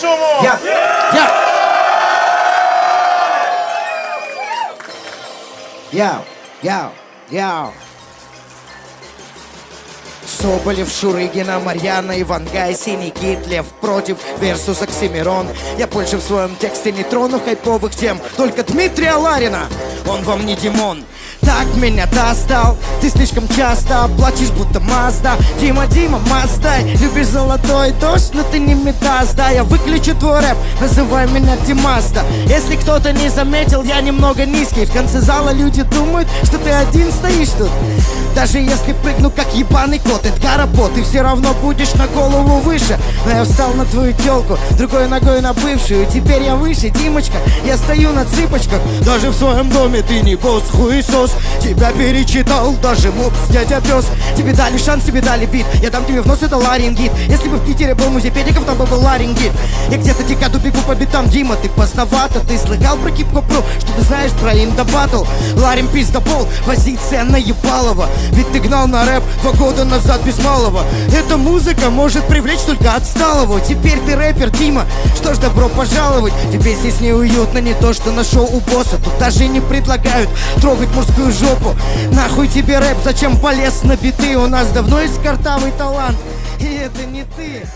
шуму! Яу. Соболев, Шурыгина, Марьяна, Ивангай, Синий Кит, Лев против версус Оксимирон. Я больше в своем тексте не трону хайповых тем, только Дмитрия Ларина, он вам не Димон. Так меня достал, ты слишком часто плачешь, будто Мазда. Дима, Маздай, любишь золотой дождь, но ты не Медас, да. Я выключу твой рэп, называй меня Димаста. Если кто-то не заметил, я немного низкий. В конце зала люди думают, что ты один стоишь тут. Даже если прыгну, как ебаный кот, Эдгара По, ты все равно будешь на голову выше. Но я встал на твою телку, другой ногой на бывшую. Теперь я выше, Димочка, я стою на цыпочках. Даже в своем доме ты не босс, хуесос. Тебя перечитал даже мопс, дядя пес. Тебе дали шанс, тебе дали бит, я дам тебе в нос, это ларингит. Если бы в Питере был музей педиков, там бы был ларингит. Я где-то декаду бегу по битам, Дима, ты поздновато. Ты слыхал про хип-хоп про, что ты знаешь про инда батл. Ларин пиздобол, позиция наебалова. Ведь ты гнал на рэп 2 года назад без малого. Эта музыка может привлечь только отсталого. Теперь ты рэпер, Дима, что ж, добро пожаловать. Тебе здесь неуютно, не то что на шоу у босса. Тут даже не предлагают трогать мужскую жопу. Нахуй тебе рэп, зачем полез на биты? У нас давно есть картавый талант, и это не ты.